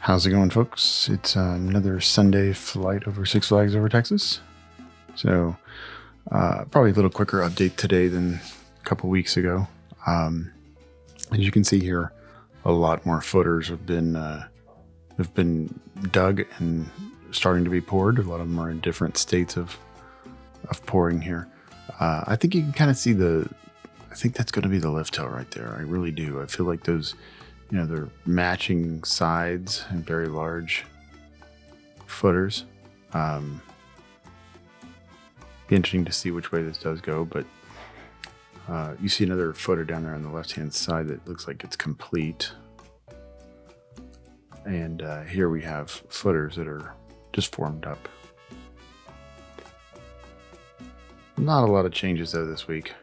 How's it going, folks? It's another Sunday flight over Six Flags over Texas. So probably a little quicker update today than a couple weeks ago. As you can see here, a lot more footers have been dug and starting to be poured. A lot of them are in different states of pouring here. I think you can kind of see I think that's going to be the lift hill right there. I really do. I feel like those, they're matching sides and very large footers. Be interesting to see which way this does go, but you see another footer down there on the left-hand side that looks like it's complete. And here we have footers that are just formed up. Not a lot of changes though this week.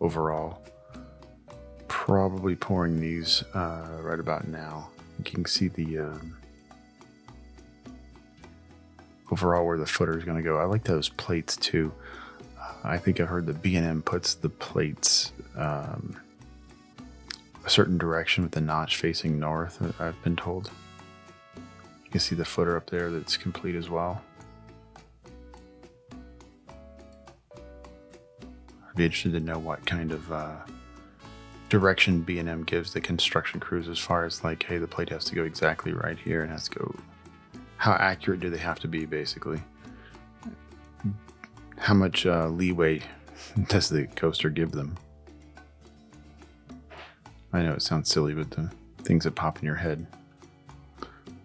Overall, probably pouring these right about now. You can see the overall where the footer is going to go. I like those plates too. I think I heard that B&M puts the plates a certain direction with the notch facing north, I've been told. You can see the footer up there that's complete as well. I'd be interested to know what kind of direction B&M gives the construction crews as far as like, hey, the plate has to go exactly right here and has to go. How accurate do they have to be, basically? How much leeway does the coaster give them? I know it sounds silly, but the things that pop in your head.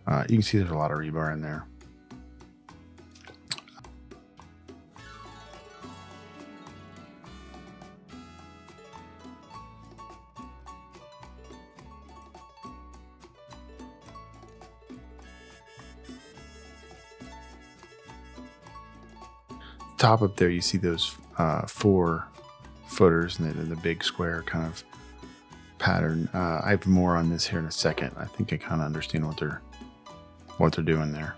You can see there's a lot of rebar in there. Top up there, you see those 4 footers and the big square kind of pattern. I have more on this here in a second. I think I kind of understand what they're doing there.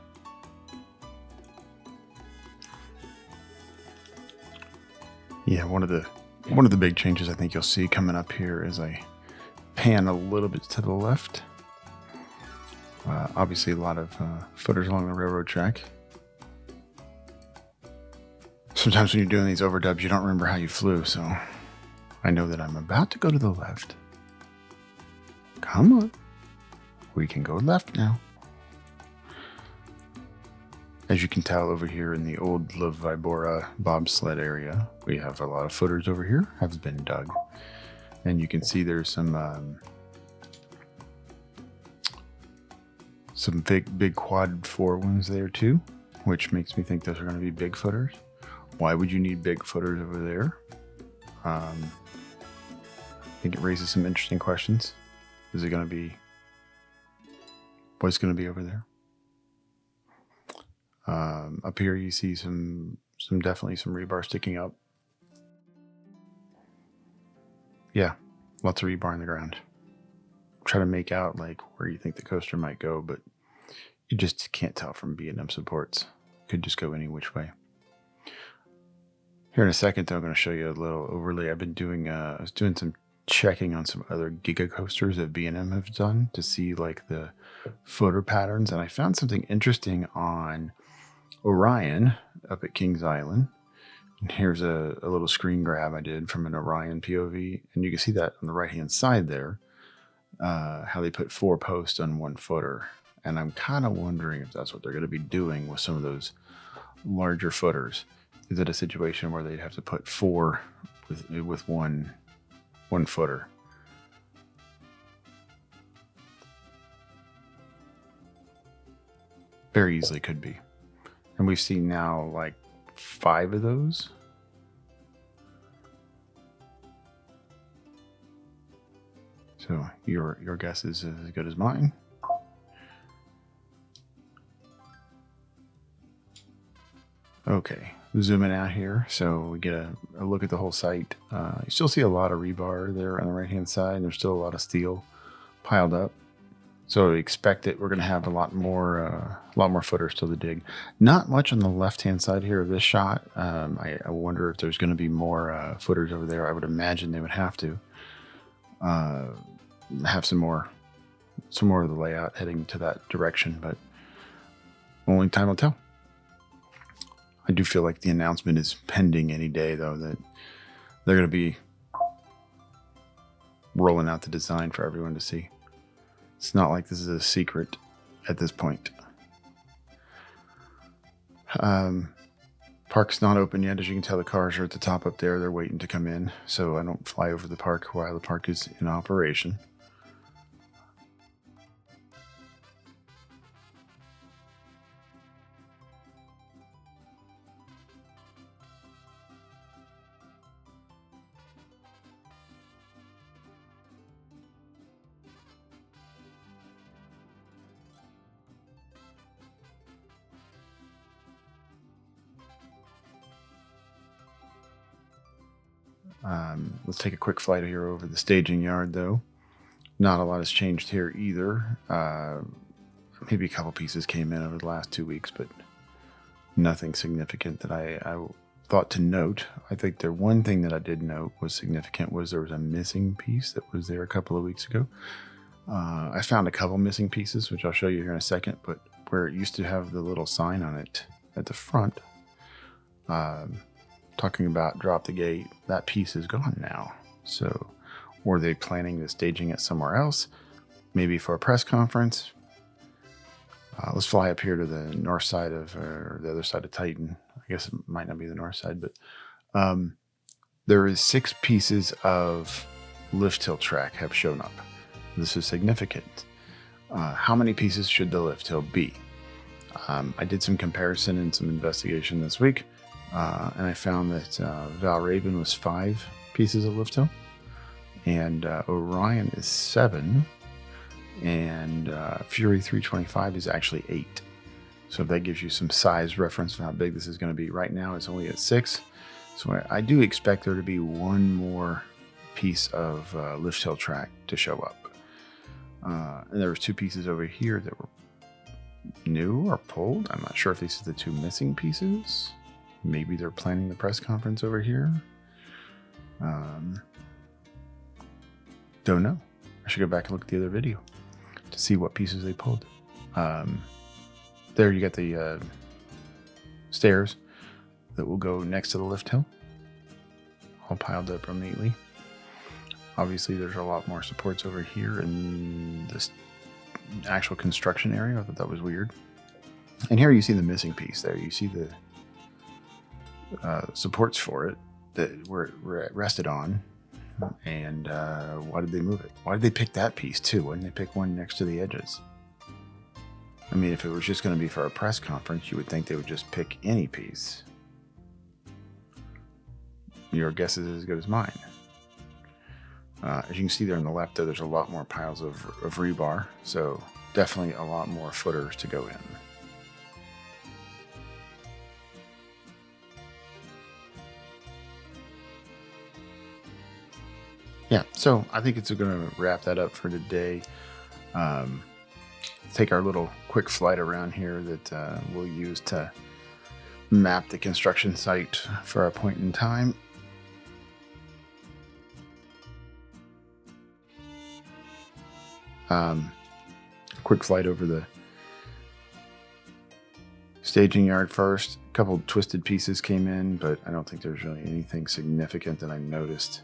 Yeah, one of the big changes I think you'll see coming up here as I pan a little bit to the left. Obviously, a lot of footers along the railroad track. Sometimes when you're doing these overdubs, you don't remember how you flew, so I know that I'm about to go to the left. Come on. We can go left now. As you can tell over here in the old La Vibora bobsled area, we have a lot of footers over here, have been dug. And you can see there's some big quad 4 ones there too, which makes me think those are going to be big footers. Why would you need big footers over there? I think it raises some interesting questions. Is it going to be... What's going to be over there? Up here you see definitely some rebar sticking up. Yeah, lots of rebar in the ground. Try to make out like where you think the coaster might go, but you just can't tell from B&M supports. Could just go any which way. Here in a second, though, I'm going to show you a little overlay. I've been doing, I was doing some checking on some other Giga coasters that B&M have done to see like the footer patterns, and I found something interesting on Orion up at Kings Island. And here's a little screen grab I did from an Orion POV, and you can see that on the right-hand side there, how they put 4 posts on 1 footer. And I'm kind of wondering if that's what they're going to be doing with some of those larger footers. Is it a situation where they'd have to put 4 with one footer? Very easily could be. And we've seen now like 5 of those. So your guess is as good as mine. Okay, zooming out here so we get a look at the whole site. You still see a lot of rebar there on the right hand side. There's still a lot of steel piled up. So expect it. We're going to have a lot more footers still to dig. Not much on the left-hand side here of this shot. I wonder if there's going to be more footers over there. I would imagine they would have to have some more some more of the layout heading to that direction, but only time will tell. I do feel like the announcement is pending any day, though, that they're going to be rolling out the design for everyone to see. It's not like this is a secret at this point. Park's not open yet. As you can tell, the cars are at the top up there. They're waiting to come in, so I don't fly over the park while the park is in operation. Let's take a quick flight here over the staging yard, though. Not a lot has changed here either. Maybe a couple pieces came in over the last 2 weeks, but nothing significant that I thought to note. I think the one thing that I did note was significant was there was a missing piece that was there a couple of weeks ago. I found a couple missing pieces, which I'll show you here in a second, but where it used to have the little sign on it at the front, talking about drop the gate, that piece is gone now. So were they planning the staging it somewhere else? Maybe for a press conference? Let's fly up here to the north side of, or the other side of Titan. I guess it might not be the north side, but there is 6 pieces of lift hill track have shown up. This is significant. How many pieces should the lift hill be? I did some comparison and some investigation this week, and I found that Val Raven was 5 pieces of lift hill, and Orion is 7, and Fury 325 is actually 8. So that gives you some size reference for how big this is going to be. Right now it's only at 6, so I do expect there to be one more piece of lift hill track to show up. And there was 2 pieces over here that were new or pulled. I'm not sure if these are the 2 missing pieces. Maybe they're planning the press conference over here. Don't know. I should go back and look at the other video to see what pieces they pulled. There you got the stairs that will go next to the lift hill, all piled up real neatly. Obviously, there's a lot more supports over here in this actual construction area. I thought that was weird. And here you see the missing piece there. You see the supports for it that were rested on. And why did they move it? Why did they pick that piece too? Why didn't they pick one next to the edges? I mean, if it was just going to be for a press conference, you would think they would just pick any piece. Your guess is as good as mine. As you can see there on the left, there's a lot more piles of rebar, so definitely a lot more footers to go in. Yeah, so I think it's going to wrap that up for today. Take our little quick flight around here that we'll use to map the construction site for a point in time. Quick flight over the staging yard first. A couple twisted pieces came in, but I don't think there's really anything significant that I noticed.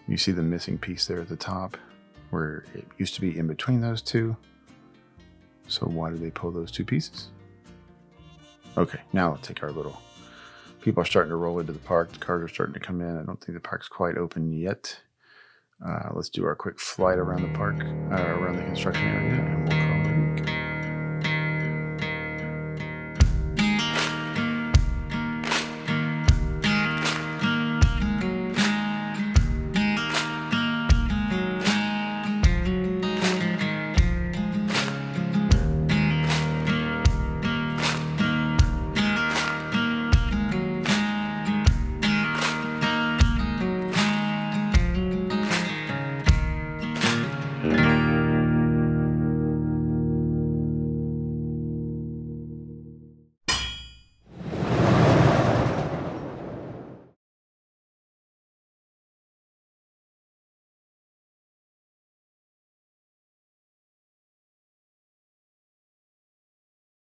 You see the missing piece there at the top where it used to be in between those 2. So why did they pull those 2 pieces? Okay, now let's take our little... People are starting to roll into the park. The cars are starting to come in. I don't think the park's quite open yet. Let's do our quick flight around the park, around the construction area, and we'll